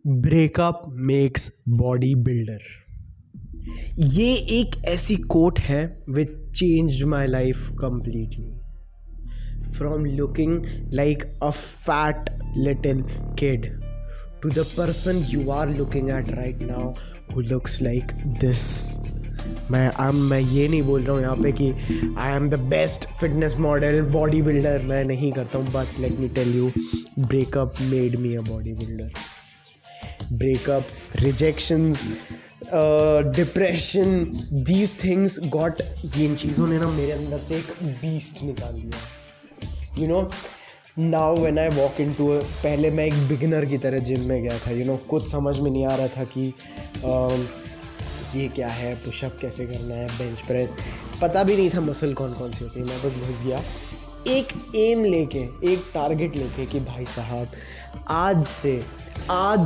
Breakup makes body builder. ये एक ऐसी कोट है which changed my life completely. From looking like a fat little kid to the person you are looking at right now who looks like this। मैं ये नहीं बोल रहा हूँ यहाँ पे कि I am the best fitness model body builder, मैं नहीं करता हूँ, but let me tell you, breakup made me a body builder. Breakups, rejections, depression, these things got, इन चीज़ों ने ना मेरे अंदर से एक बीस्ट निकाल दिया। You know, now when I walk into, पहले मैं एक बिगिनर की तरह जिम में गया था। कुछ समझ में नहीं आ रहा था कि ये क्या है, पुशअप कैसे करना है, बेंच प्रेस, पता भी नहीं था मसल कौन कौन सी होती है। मैं बस घुस गया एक एम लेके, एक टारगेट लेके कि भाई साहब आज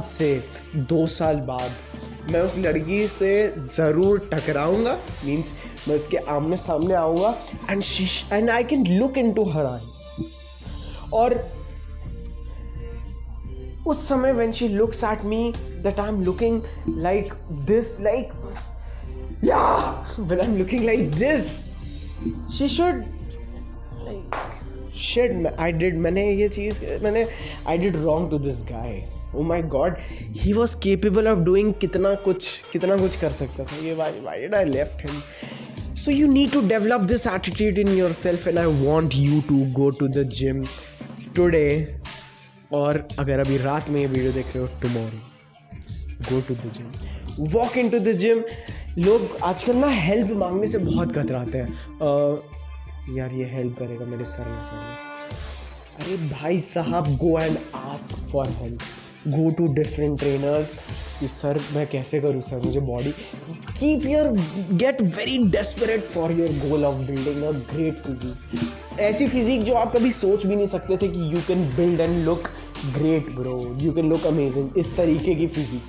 से 2 साल बाद मैं उस लड़की से ज़रूर टकराऊंगा, मीन्स मैं उसके आमने सामने आऊँगा and I can look into her eyes. और उस समय when she looks at me that I'm looking like this, like yeah, when I'm looking like this, she should like shit, I did wrong to this guy. Oh my god, he was capable of doing कितना कुछ कर सकता था ये। why did I left him? So you need to develop this attitude in yourself, and I want you to go to the gym today, और अगर अभी रात में ये वीडियो देख रहे हो, tomorrow go to the gym, walk into the gym. लोग आजकल ना हेल्प मांगने से बहुत कतराते हैं। यार ये हेल्प करेगा, मेरे सर में चढ़े। अरे भाई साहब, go and ask for help, go to different trainers कि सर मैं कैसे करूँ सर, मुझे body, get very desperate for your goal of building a great physique. ऐसी फिजिक जो आप कभी सोच भी नहीं सकते थे कि you can build and look great bro, you can look amazing, इस तरीके की फिजिक।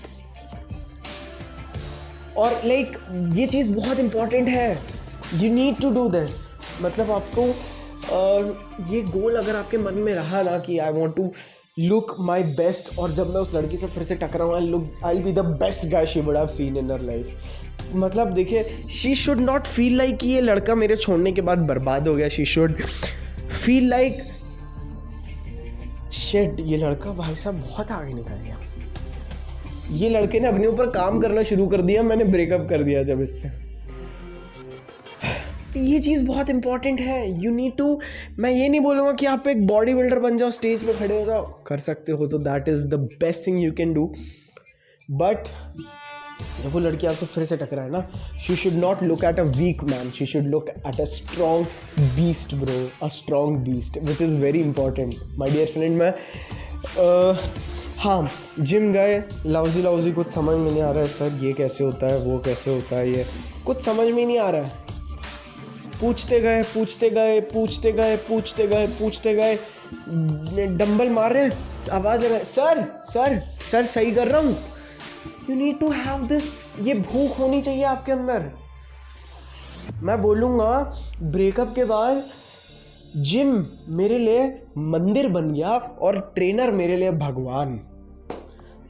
और लाइक ये चीज़ बहुत इंपॉर्टेंट है, you need to do this. मतलब आपको ये गोल अगर आपके मन में रहा ना कि I want to look my best, और जब मैं उस लड़की से फिर से टकराऊँ, I be the best guy she would have seen in her life. मतलब देखिए, she should not feel like कि ये लड़का मेरे छोड़ने के बाद बर्बाद हो गया। She should feel like shit, ये लड़का भाई साहब बहुत आगे निकल गया, ये लड़के ने अपने ऊपर काम करना शुरू कर दिया, मैंने ब्रेकअप कर दिया जब इससे। तो ये चीज़ बहुत इंपॉर्टेंट है। यू नीड टू, मैं ये नहीं बोलूँगा कि आप एक बॉडी बिल्डर बन जाओ, स्टेज पे खड़े हो जाओ, कर सकते हो तो that is the best thing you can do. But जब वो लड़की आपसे फिर से टकराए ना, she should not look at a weak man, she should look at a strong beast bro, a strong beast, which is very important my dear friend. मैं हाँ, जिम गए, लाउजी कुछ समझ में नहीं आ रहा है, सर ये कैसे होता है, वो कैसे होता है, ये कुछ समझ में नहीं आ रहा है। पूछते गए, डंबल मार रहे हैं, आवाज़ लगा, सर सही कर रहा हूँ। You need to have this, ये भूख होनी चाहिए आपके अंदर। मैं बोलूँगा ब्रेकअप के बाद जिम मेरे लिए मंदिर बन गया और ट्रेनर मेरे लिए भगवान।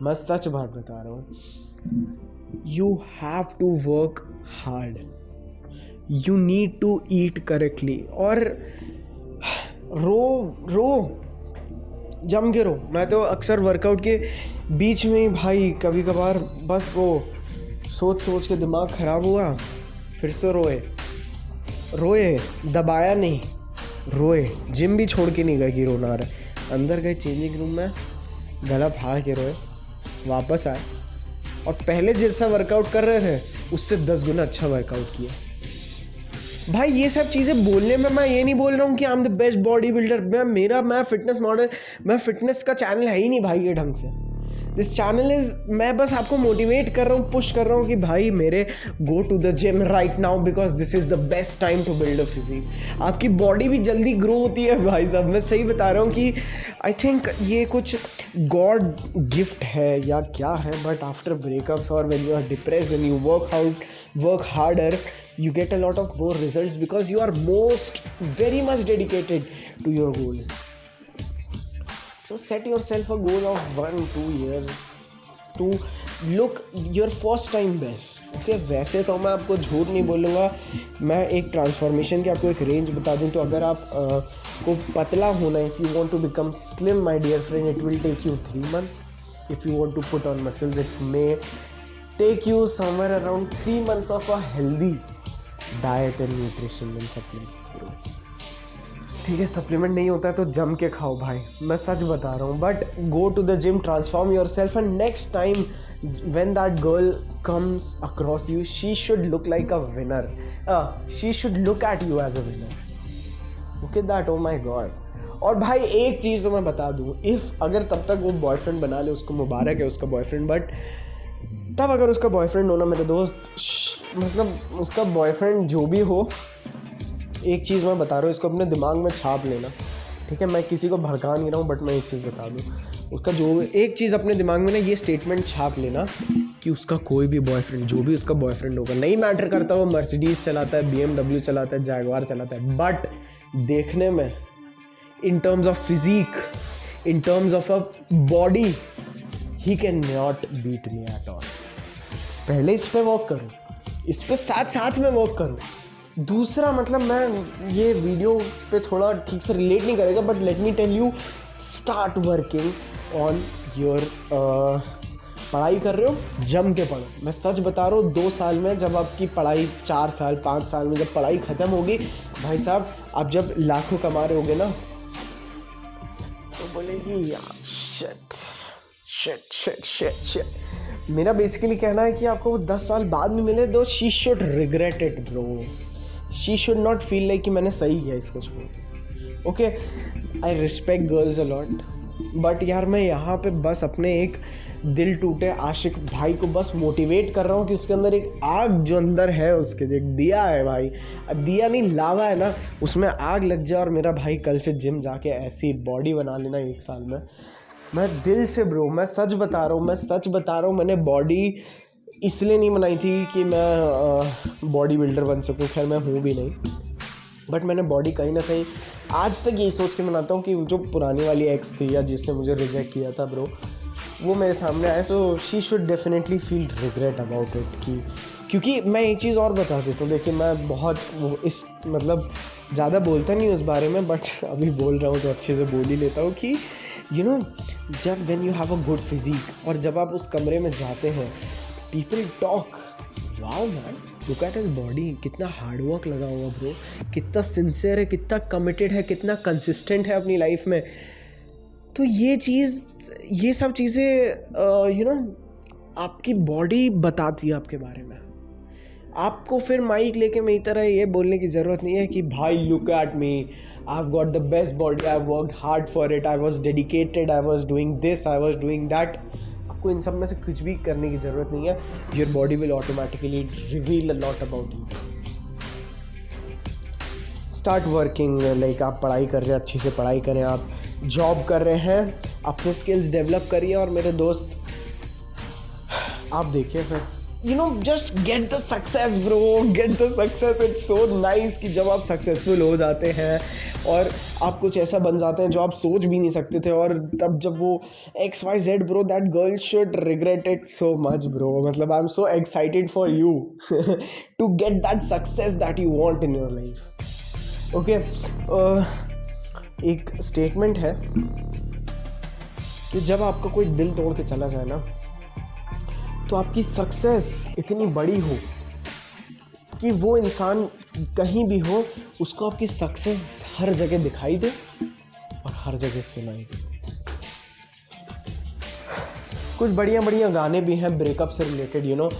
मैं सच बात बता रहा हूँ। You have to work hard, you need to eat correctly, और रो जम के रो। मैं तो अक्सर वर्कआउट के बीच में ही भाई कभी कभार बस वो सोच के दिमाग ख़राब हुआ, फिर से रोए, दबाया नहीं, रोए। जिम भी छोड़ के नहीं गए कि रोना आ रहा है, अंदर गए चेंजिंग रूम में, गला फाड़ के रोए, वापस आए और पहले जैसा वर्कआउट कर रहे थे उससे 10 गुना अच्छा वर्कआउट किया। भाई ये सब चीज़ें बोलने में, मैं ये नहीं बोल रहा हूँ कि I am the best body builder, मैं फिटनेस मॉडल, मैं फिटनेस का चैनल है ही नहीं भाई ये ढंग से। दिस चैनल इज़, मैं बस आपको मोटिवेट कर रहा हूँ, पुश कर रहा हूँ कि भाई मेरे go to the gym right now, because this is the best time to build a physique. आपकी बॉडी भी जल्दी ग्रो होती है भाई साहब, मैं सही बता रहा हूँ कि आई थिंक ये कुछ गॉड गिफ्ट है या क्या है, बट आफ्टर ब्रेकअप्स और when you are depressed and you work harder, you get a lot of more results because you are very much dedicated to your goal. So set yourself a goal of 1-2 years to look your first time best. Okay, वैसे तो मैं आपको झूठ नहीं बोलूँगा, मैं एक transformation की आपको एक रेंज बता दूँ तो अगर आप को पतला होना है, if you want to become slim my dear friend, it will take you 3 months। If you want to put on muscles, it may take you somewhere around 3 months of a healthy diet and nutrition and supplements bro. ठीक है, supplement नहीं होता है तो जम के खाओ भाई, मैं सच बता रहा हूँ। But go to the gym, transform yourself, and next time when that girl comes across you, she should look like a winner. She should look at you as a winner. Okay, that, oh my god। और भाई एक चीज़ तो मैं बता दूँ, अगर तब तक वो बॉयफ्रेंड बना ले, उसको मुबारक है उसका बॉयफ्रेंड, बट तब अगर उसका बॉयफ्रेंड हो ना मेरे दोस्त, मतलब उसका बॉयफ्रेंड जो भी हो, एक चीज़ मैं बता रहा हूँ, इसको अपने दिमाग में छाप लेना। ठीक है, मैं किसी को भड़का नहीं रहा हूँ, बट मैं एक चीज़ बता दूँ, उसका जो एक चीज़ अपने दिमाग में ना ये स्टेटमेंट छाप लेना कि उसका कोई भी बॉयफ्रेंड, जो भी उसका बॉयफ्रेंड होगा, नहीं मैटर करता वो मर्सिडीज़ चलाता है, BMW चलाता है, जैगवार चलाता है, बट देखने में in terms of physique, in terms of a body, he can not beat me at all. पहले इस पर वर्क करो, इस पर साथ में वर्क करो। दूसरा, मतलब मैं ये वीडियो पे थोड़ा ठीक से रिलेट नहीं करेगा, but let me tell you, start working on your, पढ़ाई कर रहे हो जम के पढ़ो। मैं सच बता रहा हूँ, 2 साल में जब आपकी पढ़ाई, 4 साल 5 साल में जब पढ़ाई ख़त्म होगी भाई साहब, आप जब लाखों कमा रहे होगे ना, तो बोलेगी यार शिट। मेरा बेसिकली कहना है कि आपको वो 10 साल बाद में मिले दो, she should regret it bro, she should not feel like कि मैंने सही किया इसको छोड़। Okay, I respect girls a lot, but यार मैं यहाँ पे बस अपने एक दिल टूटे आशिक भाई को बस मोटिवेट कर रहा हूँ कि उसके अंदर एक आग जो अंदर है, उसके जो एक दिया है भाई, दिया नहीं लावा है ना, उसमें आग लग जाए और मेरा भाई कल से जिम जाके ऐसी बॉडी बना लेना 1 साल में। मैं दिल से ब्रो, मैं सच बता रहा हूँ, मैंने बॉडी इसलिए नहीं बनाई थी कि मैं बॉडी बिल्डर बन सकूँ, खैर मैं हूँ भी नहीं, बट मैंने बॉडी कहीं ना कहीं आज तक यही सोच के बनाता हूँ कि जो पुरानी वाली एक्स थी या जिसने मुझे रिजेक्ट किया था ब्रो, वो मेरे सामने आए, so she should definitely feel regret about it. क्योंकि मैं एक चीज़ और बता देता हूँ, देखिए मैं बहुत इस मतलब ज़्यादा बोलता नहीं हूँ इस बारे में, बट अभी बोल रहा हूँ तो अच्छे से बोल ही लेता हूँ कि यू नो, जब when you have a good physique और जब आप उस कमरे में जाते हैं, people talk, wow man, look at his body, कितना हार्डवर्क लगा हुआ ब्रो, कितना सिंसियर है, कितना कमिटेड है, कितना कंसिस्टेंट है अपनी लाइफ में। तो ये सब चीज़ें यू नो आपकी बॉडी बताती है आपके बारे में। आपको फिर माइक लेके मेरी तरह ये बोलने की ज़रूरत नहीं है कि भाई look at me, I have got the best body, I have worked hard for it, I was dedicated, I was doing this, I was doing that. आपको इन सब में से कुछ भी करने की ज़रूरत नहीं है। Your body will automatically reveal a lot about you. Start working, like आप पढ़ाई कर रहे हैं, अच्छी से पढ़ाई करें, आप जॉब कर रहे हैं, अपने स्किल्स डेवलप करिए। और मेरे दोस्त आप देखिए फिर you know just get the success bro, get the success. It's so nice कि जब आप सक्सेसफुल हो जाते हैं और आप कुछ ऐसा बन जाते हैं जो आप सोच भी नहीं सकते थे, और तब जब वो XYZ bro, that girl should regret it so much bro. मतलब I am so excited for you to get that success that you want in your life. Okay, एक स्टेटमेंट है कि जब आपका कोई दिल तोड़ के चला जाए ना, तो आपकी सक्सेस इतनी बड़ी हो कि वो इंसान कहीं भी हो, उसको आपकी सक्सेस हर जगह दिखाई दे और हर जगह सुनाई दे। कुछ बढ़िया बढ़िया गाने भी हैं ब्रेकअप से related, you know,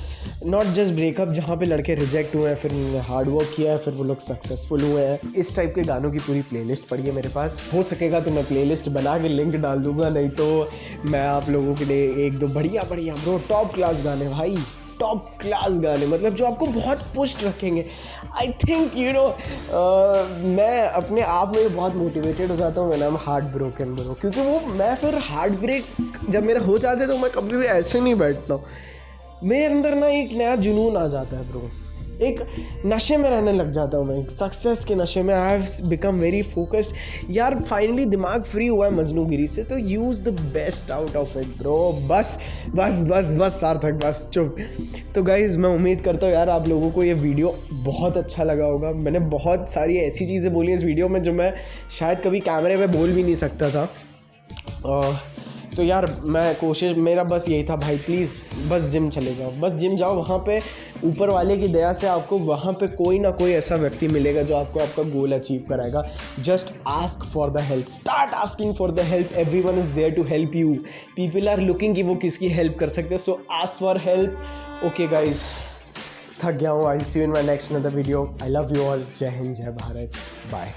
not just breakup, जहाँ पे लड़के रिजेक्ट हुए हैं, फिर हार्ड वर्क किया है, फिर वो लोग सक्सेसफुल हुए हैं। इस टाइप के गानों की पूरी प्लेलिस्ट पड़ी है मेरे पास। हो सकेगा तो मैं प्लेलिस्ट बना के लिंक डाल दूंगा, नहीं तो मैं आप लोगों के लिए 1-2 बढ़िया ब्रो टॉप क्लास गाने, भाई टॉप क्लास गाने, मतलब जो आपको बहुत पुश्ड रखेंगे। आई थिंक यू नो मैं अपने आप में बहुत मोटिवेटेड हो जाता हूँ when I am heart broken bro, क्योंकि वो मैं फिर हार्ट ब्रेक जब मेरा हो जाता है तो मैं कभी भी ऐसे नहीं बैठता हूँ। मेरे अंदर ना एक नया जुनून आ जाता है ब्रो, एक नशे में रहने लग जाता हूँ मैं, सक्सेस के नशे में। I have become very focused यार, फाइनली दिमाग फ्री हुआ है मजनूगिरी से, तो use the best out of it bro. बस बस बस बस सार्थक, बस चुप। तो गाइज़ मैं उम्मीद करता हूँ यार आप लोगों को ये वीडियो बहुत अच्छा लगा होगा। मैंने बहुत सारी ऐसी चीज़ें बोली इस वीडियो में जो मैं शायद कभी कैमरे पे बोल भी नहीं सकता था। तो यार मेरा बस यही था भाई, प्लीज़ बस जिम चले जाओ, बस जिम जाओ। वहाँ पे ऊपर वाले की दया से आपको वहाँ पे कोई ना कोई ऐसा व्यक्ति मिलेगा जो आपको आपका गोल अचीव कराएगा। Just ask for the help, start asking for the help. Everyone is there to help you. People are looking कि वो किसकी हेल्प कर सकते हैं। So ask for help. Okay guys, थक गया हूँ। I see you in my next another video. I love you all. Jai Hind, जय भारत, बाय।